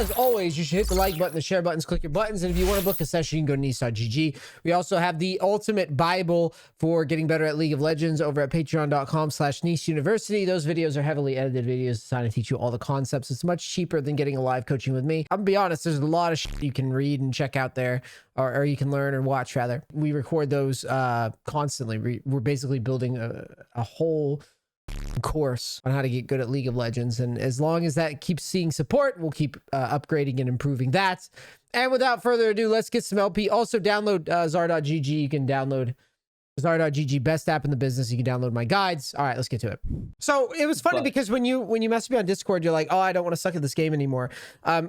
as always, you should hit the like button, the share buttons, click your buttons. And if you want to book a session, you can go to NEACE.gg. We also have the ultimate Bible for getting better at League of Legends over at patreon.com/NEACE University. Those videos are heavily edited videos designed to teach you all the concepts. It's much cheaper than getting a live coaching with me. I'm gonna be honest, there's a lot of shit you can read and check out there, or you can learn or watch rather. We record those constantly. We're basically building a whole course on how to get good at League of Legends, and as long as that keeps seeing support, we'll keep upgrading and improving that. And without further ado, let's get some LP. Also download zar.gg. You can download zar.gg, best app in the business. You can download my guides. All right, let's get to it. So it was funny because when you messaged me on Discord, you're like, oh, I don't want to suck at this game anymore.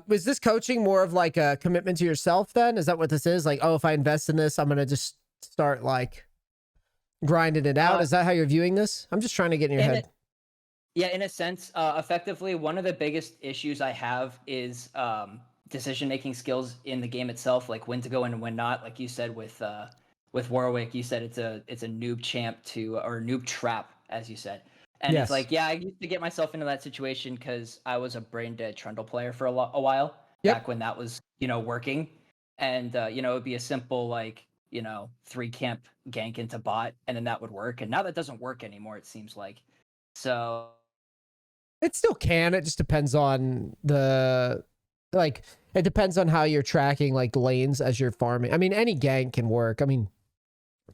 Was this coaching more of like a commitment to yourself then? Is that what this is? Like, oh, if I invest in this, I'm gonna just start like grinding it out? Is that how you're viewing this? I'm just trying to get in your head. Yeah, in a sense, effectively, one of the biggest issues I have is decision-making skills in the game itself, like when to go in and when not. Like you said with Warwick, you said it's a noob champ or noob trap, as you said. And yes. It's like, yeah, I used to get myself into that situation because I was a brain-dead Trundle player for a while, back when that was, working. And, it would be a simple, like, 3 camp gank into bot, and then that would work. And now that doesn't work anymore, it seems like. So it still can. It just depends on it depends on how you're tracking like lanes as you're farming. I mean, any gank can work. I mean,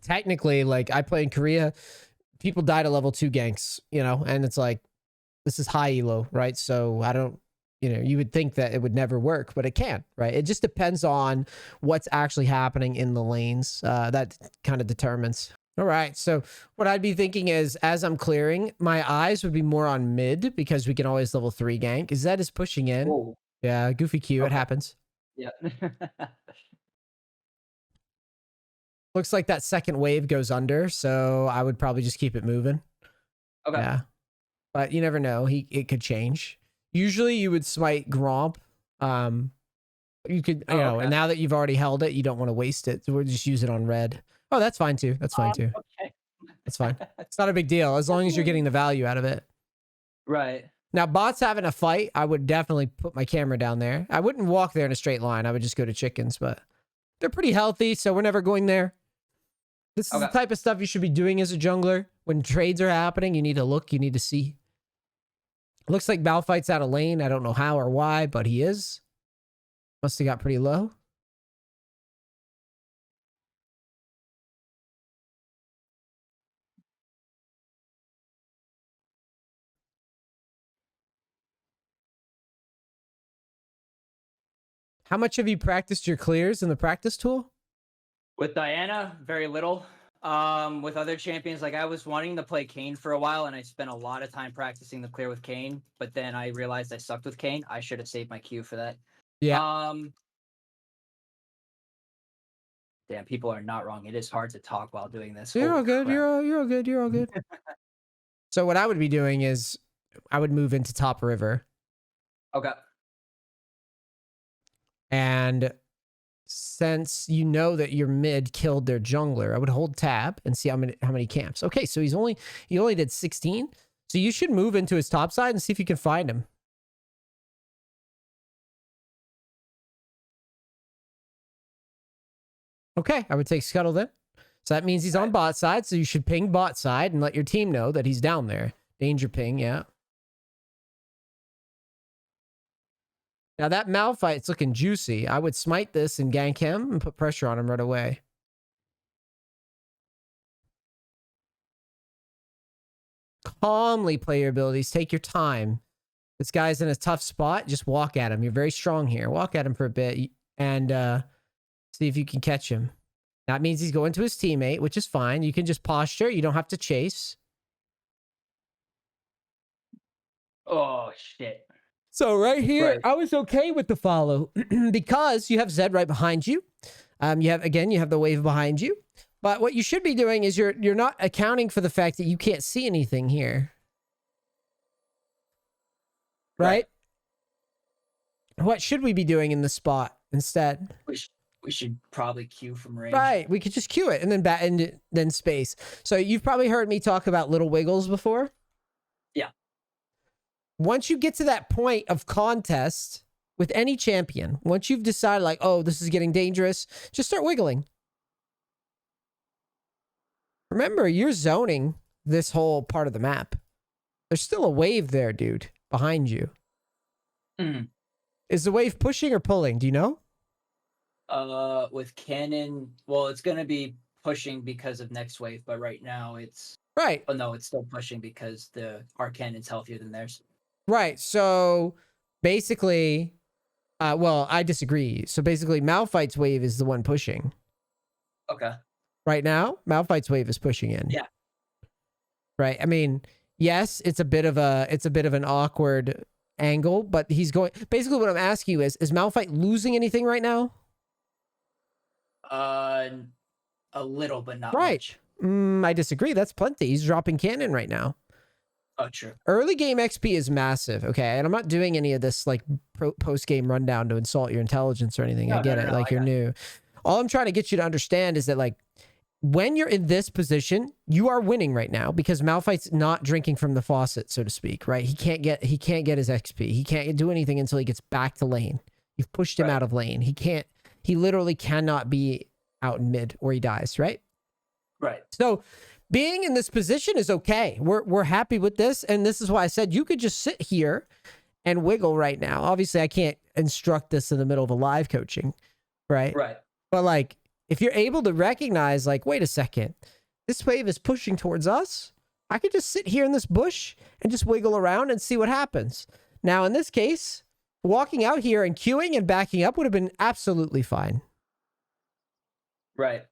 technically, like I play in Korea, people died at level 2 ganks, and it's like, this is high elo, right? So I don't, you would think that it would never work, but it can, right? It just depends on what's actually happening in the lanes. That kind of determines. All right, so what I'd be thinking is, as I'm clearing, my eyes would be more on mid because we can always level 3 gank. Zed is pushing in. Whoa. Yeah, goofy Q, It happens. Yeah. Looks like that second wave goes under, so I would probably just keep it moving. Okay. Yeah, but you never know. It could change. Usually you would smite Gromp. You could, and now that you've already held it, you don't want to waste it. So we'll just use it on red. Oh, that's fine too. That's fine too. Okay. That's fine. It's not a big deal as long as you're getting the value out of it. Right. Now, bot's having a fight. I would definitely put my camera down there. I wouldn't walk there in a straight line. I would just go to chickens, but they're pretty healthy, so we're never going there. This is the type of stuff you should be doing as a jungler. When trades are happening, you need to look, you need to see. Looks like Malphite's out of lane. I don't know how or why, but he is. Must have got pretty low. How much have you practiced your clears in the practice tool? With Diana, very little. With other champions, like I was wanting to play Kayn for a while, and I spent a lot of time practicing the clear with Kayn, but then I realized I sucked with Kayn. I should have saved my Q for that. Yeah. Damn, people are not wrong. It is hard to talk while doing this. You're all good. You're all good. You're all good. So what I would be doing is I would move into top river. Okay. And since you know that your mid killed their jungler, I would hold tab and see how many camps. Okay, so he only did 16. So you should move into his top side and see if you can find him. Okay, I would take Scuttle then. So that means he's on bot side, so you should ping bot side and let your team know that he's down there. Danger ping, yeah. Now that Malphite's looking juicy. I would smite this and gank him and put pressure on him right away. Calmly play your abilities. Take your time. This guy's in a tough spot. Just walk at him. You're very strong here. Walk at him for a bit and see if you can catch him. That means he's going to his teammate, which is fine. You can just posture. You don't have to chase. Oh, shit. So right here, I was okay with the follow because you have Zed right behind you. You have the wave behind you. But what you should be doing is you're not accounting for the fact that you can't see anything here. Right? What should we be doing in the spot instead? We should probably queue from range. Right. We could just queue it and then then space. So you've probably heard me talk about little wiggles before. Yeah. Once you get to that point of contest, with any champion, once you've decided like, oh, this is getting dangerous, just start wiggling. Remember, you're zoning this whole part of the map. There's still a wave there, dude, behind you. Mm. Is the wave pushing or pulling? Do you know? With cannon, well, it's gonna be pushing because of next wave, but right now it's Right. Oh no, it's still pushing because our cannon's healthier than theirs. Right. So basically, well, I disagree. So basically, Malphite's wave is the one pushing. Okay. Right now, Malphite's wave is pushing in. Yeah. Right. I mean, yes, it's a bit of an awkward angle, but he's going. Basically, what I'm asking you is Malphite losing anything right now? A little, but not Right. much. I disagree. That's plenty. He's dropping cannon right now. Oh, true. Early game XP is massive. Okay, and I'm not doing any of this like post game rundown to insult your intelligence or anything. No, I get no, it. no, Like, you're new. All I'm trying to get you to understand is that, like, when you're in this position, you are winning right now because Malphite's not drinking from the faucet, so to speak. Right? He can't get his XP. He can't do anything until he gets back to lane. You've pushed him out of lane. He can't. He literally cannot be out in mid or he dies. Right? Right. So being in this position is okay. We're happy with this. And this is why I said you could just sit here and wiggle right now. Obviously, I can't instruct this in the middle of a live coaching, right? Right. But like, if you're able to recognize, like, wait a second, this wave is pushing towards us. I could just sit here in this bush and just wiggle around and see what happens. Now, in this case, walking out here and queuing and backing up would have been absolutely fine. Right.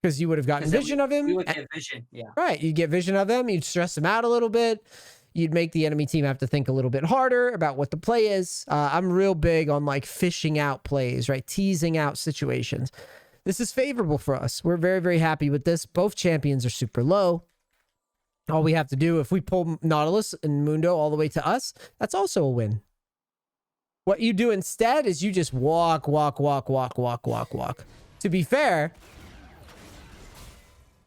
Because you would have gotten vision of him. We would get vision, yeah. Right. You'd get vision of him. You'd stress him out a little bit. You'd make the enemy team have to think a little bit harder about what the play is. I'm real big on like fishing out plays, right? Teasing out situations. This is favorable for us. We're very, very happy with this. Both champions are super low. All we have to do, if we pull Nautilus and Mundo all the way to us, that's also a win. What you do instead is you just walk. To be fair,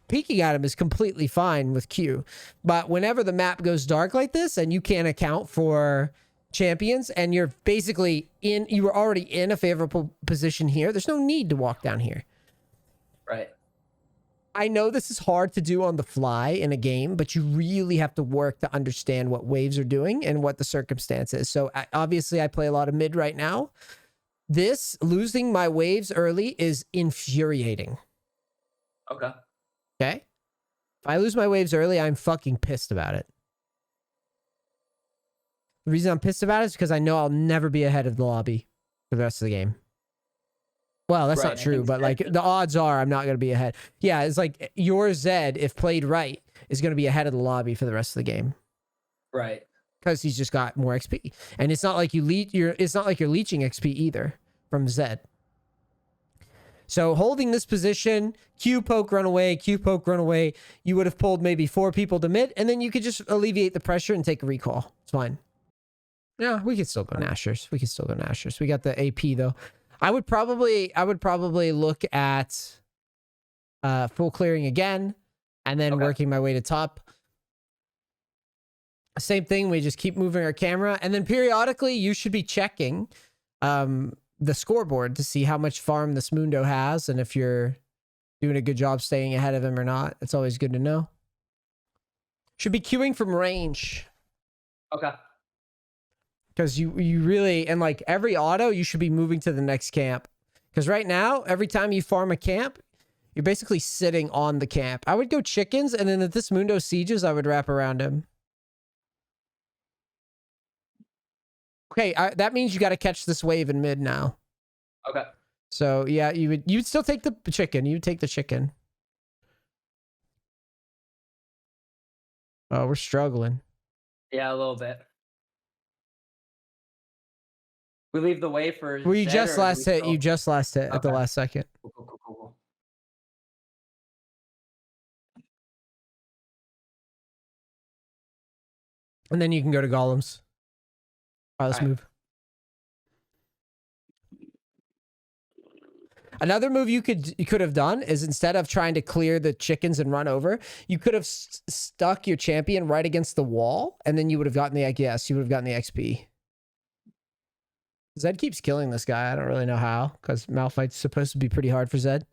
peeking at him is completely fine with Q. But whenever the map goes dark like this and you can't account for champions and you're basically you were already in a favorable position here, there's no need to walk down here. Right. I know this is hard to do on the fly in a game, but you really have to work to understand what waves are doing and what the circumstance is. So obviously I play a lot of mid right now. This losing my waves early is infuriating. Okay. Okay? If I lose my waves early, I'm fucking pissed about it. The reason I'm pissed about it is because I know I'll never be ahead of the lobby for the rest of the game. Well, that's not true, but like the odds are I'm not going to be ahead. Yeah, it's like your Zed, if played right, is going to be ahead of the lobby for the rest of the game. Right. Because he's just got more XP. And it's not like it's not like you're leeching XP either from Zed. So holding this position, Q poke, run away, Q poke, run away. You would have pulled maybe 4 people to mid, and then you could just alleviate the pressure and take a recall. It's fine. Yeah, we could still go Nashers. We got the AP though. I would probably look at full clearing again, and then working my way to top. Same thing. We just keep moving our camera, and then periodically you should be checking the scoreboard to see how much farm this Mundo has and if you're doing a good job staying ahead of him or not. It's always good to know. Should be queuing from range. Okay. Because you really, and like every auto, you should be moving to the next camp. Because right now, every time you farm a camp, you're basically sitting on the camp. I would go chickens, and then if this Mundo sieges, I would wrap around him. Okay, that means you got to catch this wave in mid now. Okay. So yeah, you'd still take the chicken. You'd take the chicken. Oh, we're struggling. Yeah, a little bit. We leave the way for. Well, you just last hit. You just last hit at the last second. Cool. And then you can go to golems. All right, let's move. Another move you could have done is instead of trying to clear the chickens and run over, you could have stuck your champion right against the wall, and then you would have gotten the XP. Zed keeps killing this guy. I don't really know how, because Malphite's supposed to be pretty hard for Zed.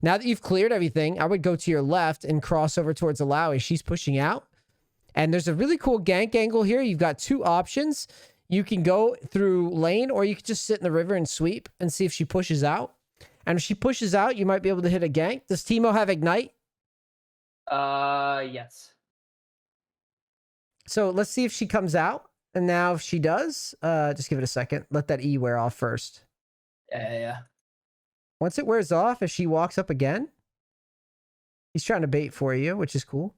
Now that you've cleared everything, I would go to your left and cross over towards Alawi. She's pushing out. And there's a really cool gank angle here. You've got two options. You can go through lane, or you can just sit in the river and sweep and see if she pushes out. And if she pushes out, you might be able to hit a gank. Does Teemo have Ignite? Yes. So let's see if she comes out. And now if she does, just give it a second. Let that E wear off first. Yeah. Once it wears off, if she walks up again, he's trying to bait for you, which is cool.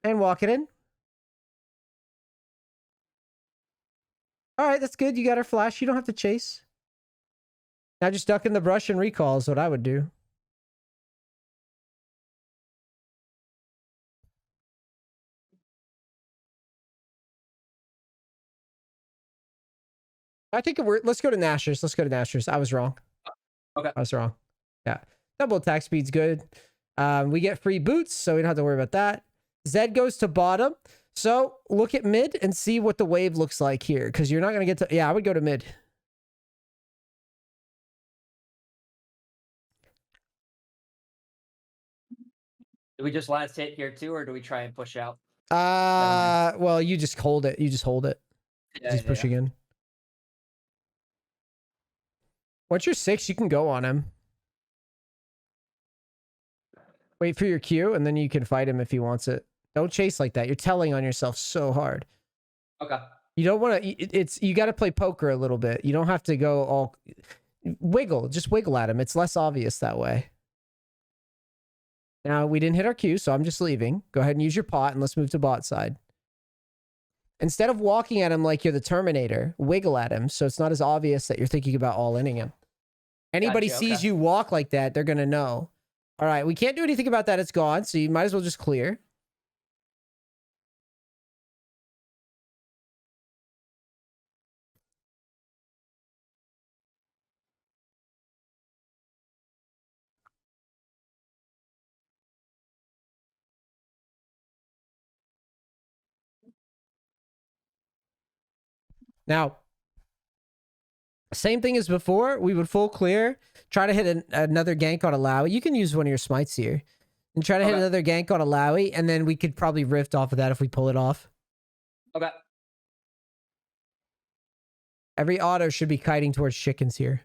And walk it in. All right, that's good. You got her flash. You don't have to chase. Now just duck in the brush and recall is what I would do. I think let's go to Nashers. Let's go to Nashers. I was wrong. Okay. I was wrong. Yeah. Double attack speed's good. We get free boots, so we don't have to worry about that. Zed goes to bottom. So look at mid and see what the wave looks like here, because you're not going to get to... Yeah, I would go to mid. Do we just last hit here too, or do we try and push out? Well, you just hold it. You just hold it. Yeah, He's pushing in. Once you're 6, you can go on him. Wait for your cue, and then you can fight him if he wants it. Don't chase like that. You're telling on yourself so hard. Okay. You don't want to... You got to play poker a little bit. You don't have to go all... Wiggle. Just wiggle at him. It's less obvious that way. Now, we didn't hit our cue, so I'm just leaving. Go ahead and use your pot, and let's move to bot side. Instead of walking at him like you're the Terminator, wiggle at him so it's not as obvious that you're thinking about all-inning him. Anybody sees you walk like that, they're going to know. All right, we can't do anything about that. It's gone, so you might as well just clear. Now, same thing as before. We would full clear, try to hit another gank on Alawi. You can use one of your smites here. And try to hit another gank on Alawi, and then we could probably rift off of that if we pull it off. Okay. Every auto should be kiting towards chickens here.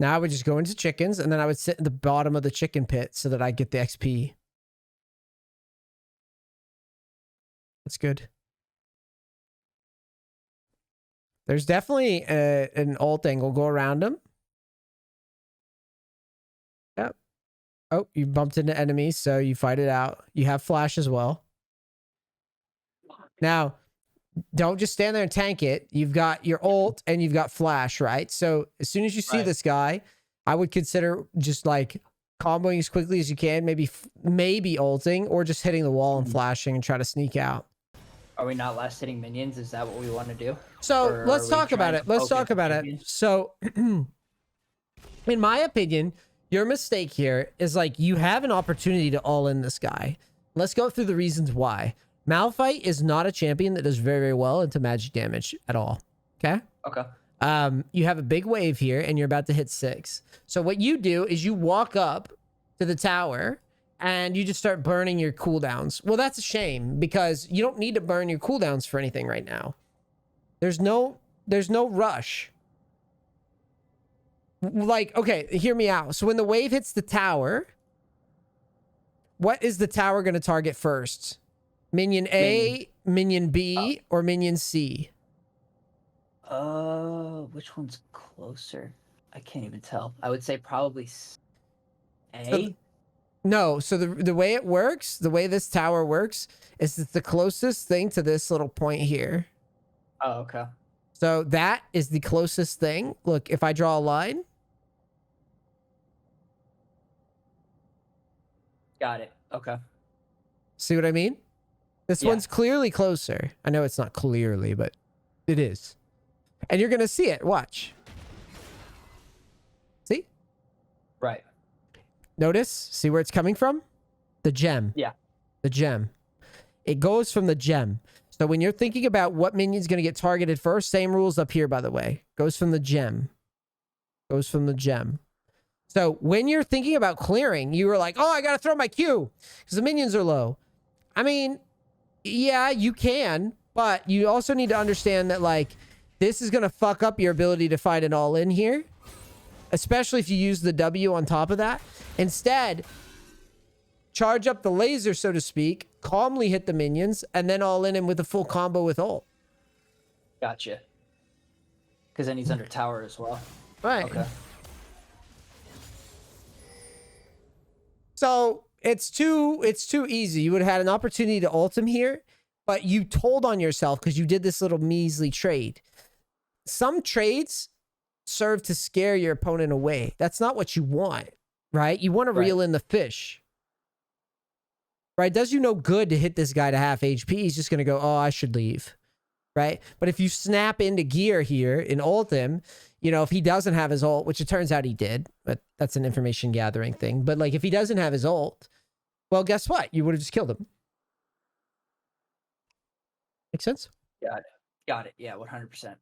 Now I would just go into chickens, and then I would sit in the bottom of the chicken pit so that I get the XP. That's good. There's definitely an ult angle. Go around him. Yep. Oh, you bumped into enemies, so you fight it out. You have flash as well. Now, don't just stand there and tank it. You've got your ult and you've got flash, right? So as soon as you see this guy, I would consider just like comboing as quickly as you can, maybe ulting, or just hitting the wall and flashing and try to sneak out. Are we not last hitting minions? Is that what we want to do? So let's talk about it. Let's talk about it. So in my opinion, your mistake here is like you have an opportunity to all in this guy. Let's go through the reasons why. Malphite is not a champion that does very, very well into magic damage at all. Okay? Okay. You have a big wave here and you're about to hit 6. So what you do is you walk up to the tower and you just start burning your cooldowns. Well, that's a shame because you don't need to burn your cooldowns for anything right now. There's no rush. Like, okay, hear me out. So when the wave hits the tower, what is the tower going to target first? Minion A, minion B, or minion C? Which one's closer? I can't even tell. I would say probably A. So, no, so the way it works, the way this tower works, is it's the closest thing to this little point here. Oh, okay. So that is the closest thing. Look, if I draw a line. Got it. Okay. See what I mean? This one's clearly closer. I know it's not clearly, but it is. And you're going to see it. Watch. Right. Notice, see where it's coming from? The gem. Yeah. The gem. It goes from the gem. So when you're thinking about what minion's going to get targeted first, same rules up here, by the way. Goes from the gem. Goes from the gem. So when you're thinking about clearing, you were like, oh, I got to throw my Q because the minions are low. I mean, yeah, you can, but you also need to understand that, like, this is going to fuck up your ability to fight it all in here, especially if you use the W on top of that. Instead, charge up the laser, so to speak, calmly hit the minions, and then all in him with a full combo with ult. Gotcha. Because then he's under tower as well. Right. Okay. So it's too easy. You would have had an opportunity to ult him here, but you told on yourself because you did this little measly trade. Some trades serve to scare your opponent away. That's not what you want, right? You want to reel in the fish. Right? Does you no good to hit this guy to half HP. He's just going to go, oh, I should leave. Right? But if you snap into gear here and ult him, you know, if he doesn't have his ult, which it turns out he did, but that's an information gathering thing. But like if he doesn't have his ult, well, guess what? You would have just killed him. Make sense? Got it. Got it. Yeah, 100%.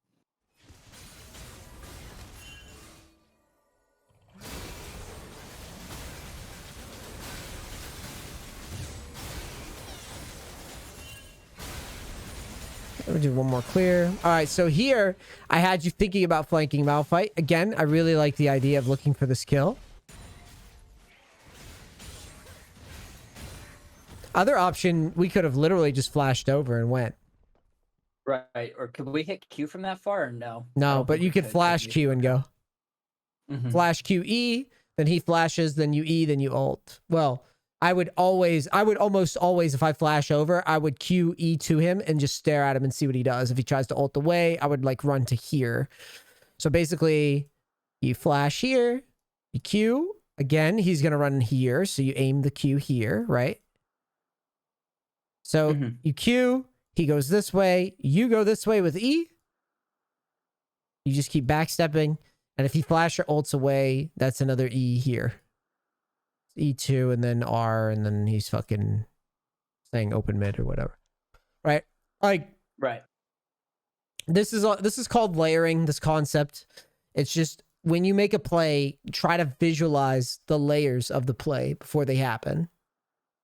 Let me do one more clear. All right, so here I had you thinking about flanking Malphite. Again, I really like the idea of looking for this kill. Other option, we could have literally just flashed over and went. Right. Or could we hit Q from that far or no? No, but you could flash Q and go. Flash Q E, then he flashes, then you E, then you ult. Well, I would almost always, if I flash over, I would Q E to him and just stare at him and see what he does. If he tries to ult away, I would like run to here. So basically, you flash here, you Q. Again, he's going to run here. So you aim the Q here, right? So you Q, he goes this way, you go this way with E. You just keep backstepping. And if he flash or ults away, that's another E here. E2 and then R, and then he's fucking saying open mid or whatever. Right? Like, right. This is called layering, this concept. It's just when you make a play, try to visualize the layers of the play before they happen.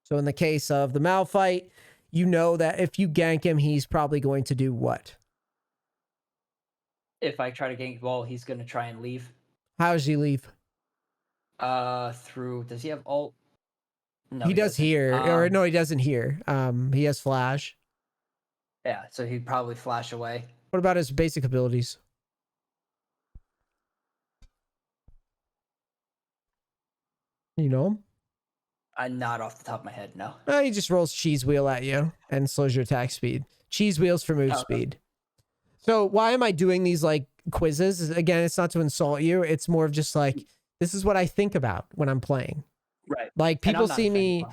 So in the case of the Malphite, you know that if you gank him, he's probably going to do what? If I try to gank wall, he's going to try and leave. How does he leave? Through, does he have ult? No, he does here, or no, he doesn't here. He has flash. Yeah, so he'd probably flash away. What about his basic abilities? You know him? Not off the top of my head, no. He just rolls cheese wheel at you and slows your attack speed. Cheese wheels for move speed. So why am I doing these like quizzes? Again, it's not to insult you. It's more of just like, this is what I think about when I'm playing. Right. Like people see me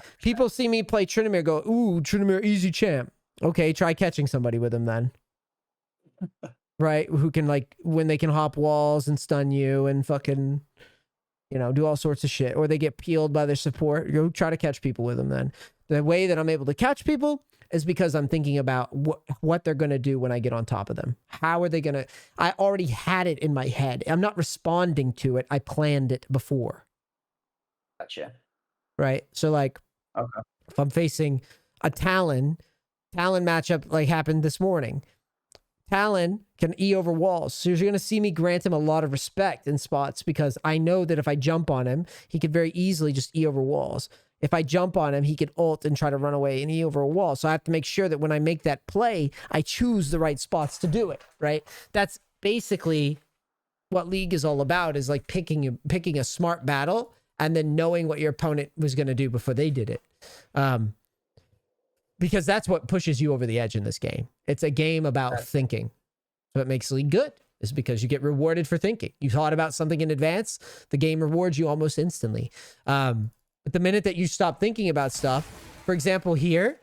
play Tryndamere, go, ooh, Tryndamere easy champ. Okay, try catching somebody with him then. Right? Who can like, when they can hop walls and stun you and fucking, you know, do all sorts of shit. Or they get peeled by their support. Go try to catch people with them then. The way that I'm able to catch people is because I'm thinking about what they're going to do when I get on top of them. How are they going to... I already had it in my head. I'm not responding to it. I planned it before. Gotcha. Right? So like, if I'm facing a Talon matchup like happened this morning. Talon can E over walls. So you're going to see me grant him a lot of respect in spots because I know that if I jump on him, he could very easily just E over walls. If I jump on him, he could ult and try to run away and E over a wall. So I have to make sure that when I make that play, I choose the right spots to do it, right? That's basically what League is all about, is like picking a smart battle and then knowing what your opponent was going to do before they did it. Because that's what pushes you over the edge in this game. It's a game about thinking. So it makes League good, is because you get rewarded for thinking. You thought about something in advance, the game rewards you almost instantly. But the minute that you stop thinking about stuff, for example, here,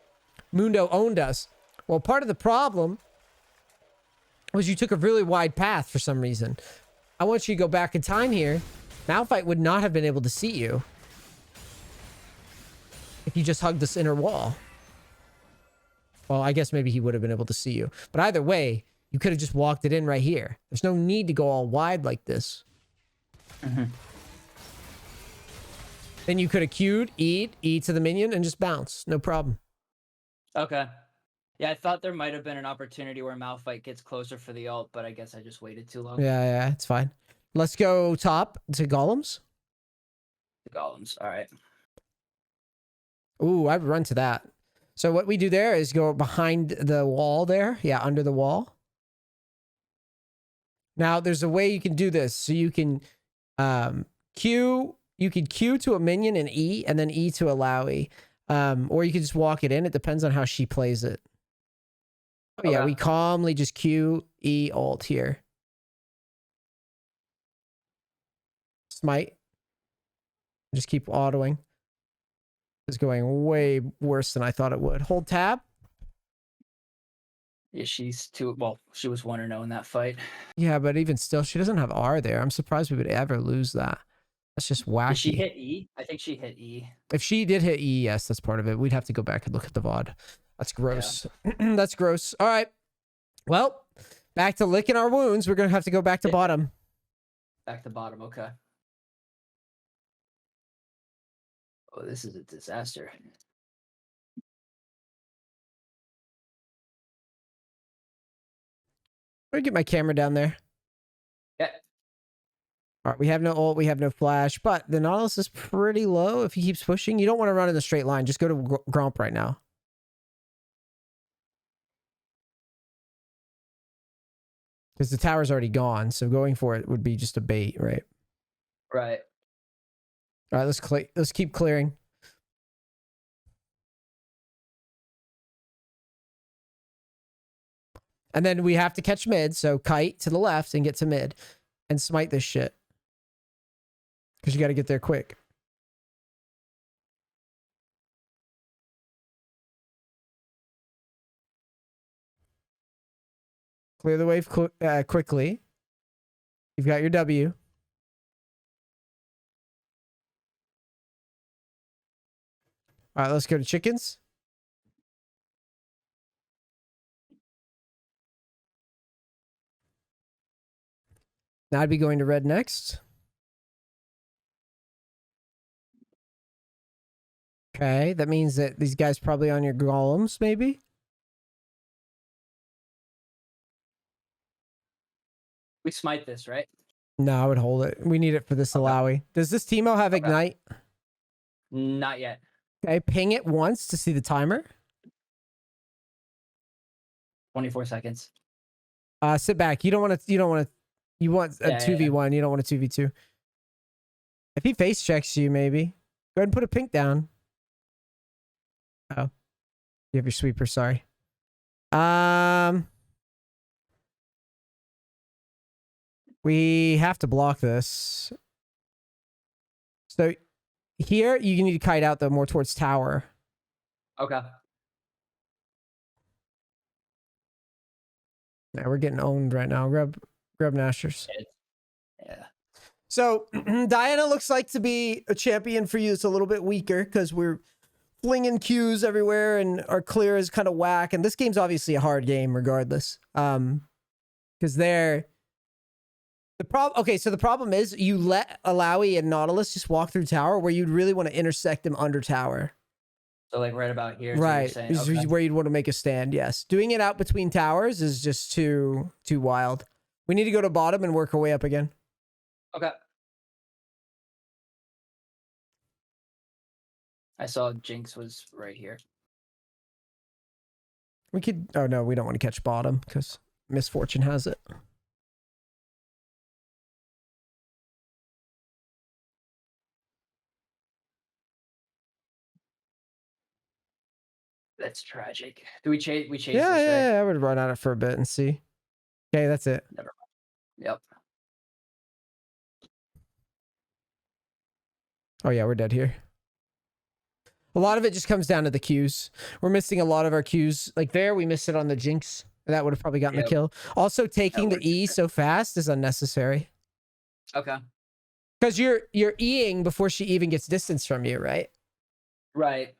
Mundo owned us. Well, part of the problem was you took a really wide path for some reason. I want you to go back in time here. Malphite would not have been able to see you if you just hugged this inner wall. Well, I guess maybe he would have been able to see you. But either way, you could have just walked it in right here. There's no need to go all wide like this. Then you could have queued, E to the minion, and just bounce. No problem. Okay. Yeah, I thought there might have been an opportunity where Malphite gets closer for the ult, but I guess I just waited too long. Yeah, it's fine. Let's go top to golems. The golems. All right. Ooh, I'd run to that. So what we do there is go behind the wall there. Yeah, under the wall. Now, there's a way you can do this. So you can Q to a minion and E, and then E to allow E. Or you can just walk it in. It depends on how she plays it. Oh, yeah, we calmly just Q, E, ult here. Smite. Just keep autoing. It's going way worse than I thought it would. Hold tab. Yeah, she's too... Well, she was 1-0 in that fight. Yeah, but even still, she doesn't have R there. I'm surprised we would ever lose that. That's just wacky. Did she hit E? I think she hit E. If she did hit E, yes, that's part of it. We'd have to go back and look at the VOD. That's gross. Yeah. That's gross. All right. Well, back to licking our wounds. We're going to have to go back to bottom. Back to bottom, okay. Oh, this is a disaster. I'm going to get my camera down there. Yeah. All right, we have no ult, we have no flash, but the Nautilus is pretty low if he keeps pushing. You don't want to run in the straight line. Just go to Gromp right now. Because the tower's already gone, so going for it would be just a bait, right? Right. All right, let's keep clearing. And then we have to catch mid, so kite to the left and get to mid. And smite this shit. Because you got to get there quick. Clear the wave quickly. You've got your W. All right, let's go to chickens. Now I'd be going to red next. Okay, that means that these guys probably on your golems, maybe? We smite this, right? No, I would hold it. We need it for this Alawi. Does this Teemo have Ignite? Not yet. Okay, ping it once to see the timer. 24 seconds. Sit back. You want a 2v1. You don't want a 2v2. If he face checks you, maybe. Go ahead and put a pink down. Oh. You have your sweeper, sorry. We have to block this. So here you need to kite out though more towards tower. Okay. Yeah, we're getting owned right now. Grab Nashers. Yeah. So Diana looks like to be a champion for you. It's a little bit weaker because we're flinging Qs everywhere and our clear is kind of whack. And this game's obviously a hard game regardless. Because they're the problem. Okay, so the problem is you let Alawi and Nautilus just walk through tower where you'd really want to intersect them under tower. So like right about here. Right. This is where you'd want to make a stand. Yes. Doing it out between towers is just too wild. We need to go to bottom and work our way up again. Okay. I saw Jinx was right here. We could... Oh, no, we don't want to catch bottom because Misfortune has it. That's tragic. Do we chase? We chase Yeah, this, right? I would run at it for a bit and see. Okay, that's it. Never mind. Yep. Oh, yeah, we're dead here. A lot of it just comes down to the Qs. We're missing a lot of our Qs. Like there, we missed it on the Jinx. That would have probably gotten the kill. Also, taking the E so fast is unnecessary. Okay. Because you're Eing before she even gets distance from you, right? Right.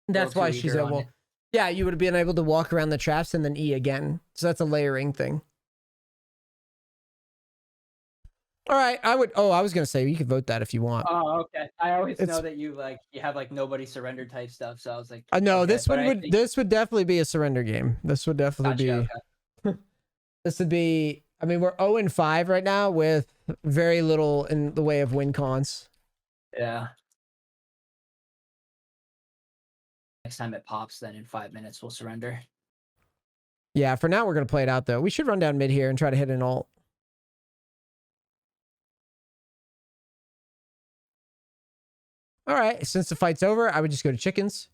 That's why too she's eager on able. it. Yeah, you would have been able to walk around the traps and then E again. So that's a layering thing. All right, I would. Oh, I was gonna say you could vote that if you want. Oh, okay. I always It's know that you have like nobody surrender type stuff, so I was like, no. okay, This but one I would. think This would definitely be a surrender game. This would definitely gotcha. be. This would be. I mean, we're 0-5 right now with very little in the way of win cons. Okay. Yeah. Next time it pops, then in 5 minutes we'll surrender. Yeah, for now we're gonna play it out though. We should run down mid here and try to hit an ult. All right, since the fight's over, I would just go to chickens.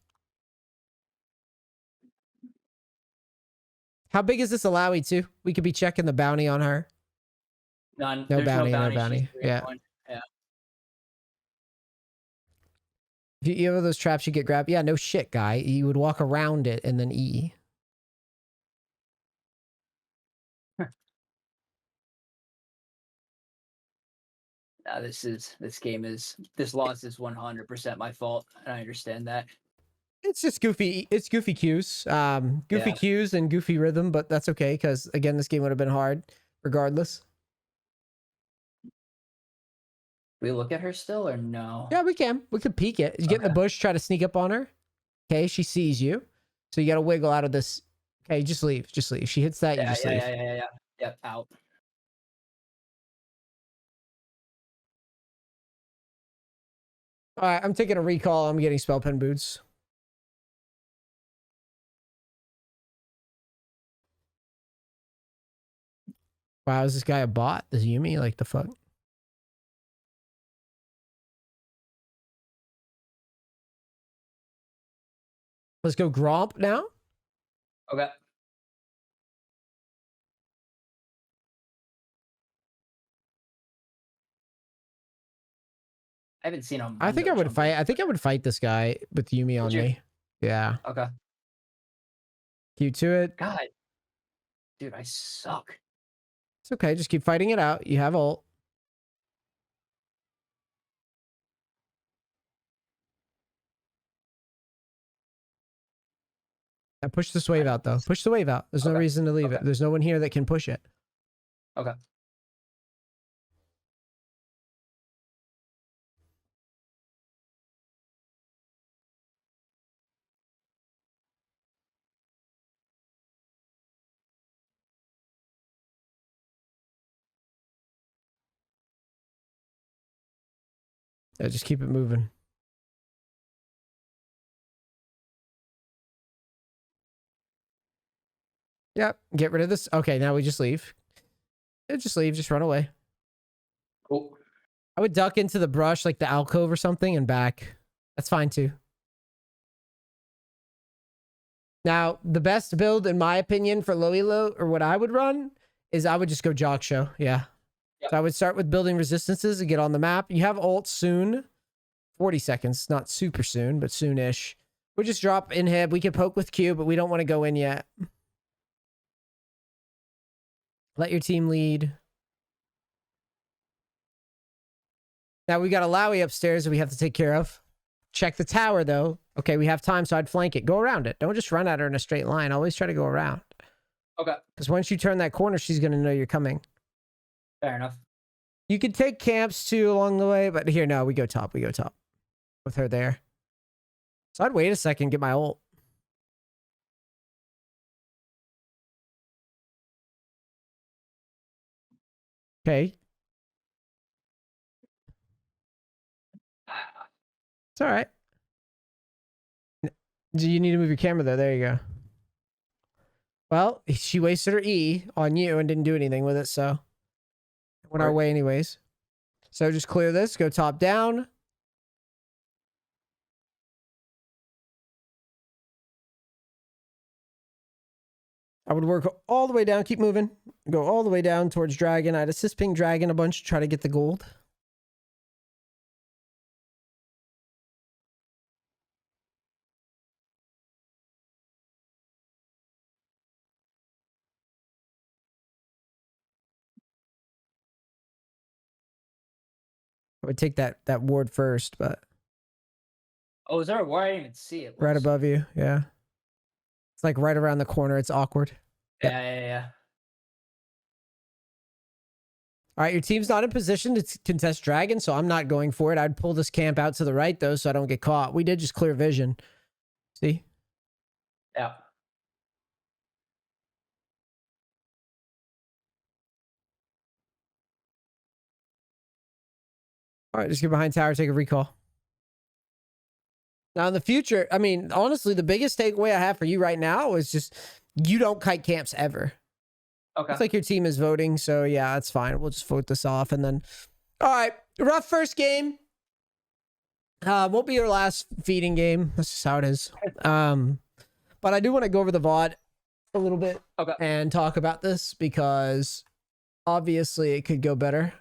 How big is this Alawi too? We could be checking the bounty on her. None. No There's bounty, no no bounty. She's bounty. 3 and Yeah. 1. Yeah. If you have those traps, you get grabbed. Yeah, no shit, guy. You would walk around it and then E. This loss is 100% my fault, and I understand that. It's just goofy. It's goofy cues. Goofy Yeah. cues and goofy rhythm, but that's okay because again, this game would have been hard regardless. We look at her still or no? Yeah, we can. We could peek it. You get in the Okay. bush, try to sneak up on her. Okay, she sees you, so you got to wiggle out of this. Okay, just leave. Just leave. She hits that, you Yeah, just yeah, leave. yeah, yeah, yeah. Yep, out. All right, I'm taking a recall. I'm getting spell pen boots. Wow, is this guy a bot? This Yumi? Like the fuck? Let's go Gromp now. Okay. I haven't seen him. I think I would fight. I think I would fight this guy with Yumi on you? me. Yeah. Okay. Q to it. God. Dude, I suck. It's okay. Just keep fighting it out. You have ult. Now push this wave out though. Push the wave out. There's no Okay. reason to leave it. Okay. There's no one here that can push it. Okay. Yeah, just keep it moving. Yep. Get rid of this. Okay, now we just leave. Yeah, just leave. Just run away. Cool. I would duck into the brush like the alcove or something and back. That's fine too. Now, the best build, in my opinion, for low elo, or what I would run, is I would just go Jock Show. Yeah. Yep. So I would start with building resistances and get on the map. You have ult soon. 40 seconds. Not super soon, but soonish. We'll just drop inhib. We can poke with Q, but we don't want to go in yet. Let your team lead. Now we got a Lowy upstairs that we have to take care of. Check the tower, though. Okay, we have time, so I'd flank it. Go around it. Don't just run at her in a straight line. Always try to go around. Okay. Because once you turn that corner, she's going to know you're coming. Fair enough. You could take camps, too, along the way. But here, no, we go top. We go top. With her there. So I'd wait a second, get my ult. Okay. It's all right. Do you need to move your camera there? There you go. Well, she wasted her E on you and didn't do anything with it, so it went our way anyways. So just clear this, go top down. I would work all the way down, keep moving. Go all the way down towards Dragon. I'd assist ping Dragon a bunch to try to get the gold. I would take that ward first, but Oh, is there a war? I didn't even see it. right Whoops. above you. Yeah. It's like right around the corner. It's awkward. Yeah. All right, your team's not in position to contest dragon, so I'm not going for it. I'd pull this camp out to the right, though, so I don't get caught. We did just clear vision. See? Yeah. All right, just get behind tower, take a recall. Now, in the future, I mean, honestly, the biggest takeaway I have for you right now is just you don't kite camps ever. Okay. Looks like your team is voting, so yeah, that's fine. We'll just vote this off, and then... All right, rough first game. Won't be your last feeding game. That's just how it is. But I do want to go over the VOD a little bit Okay. and talk about this because obviously it could go better.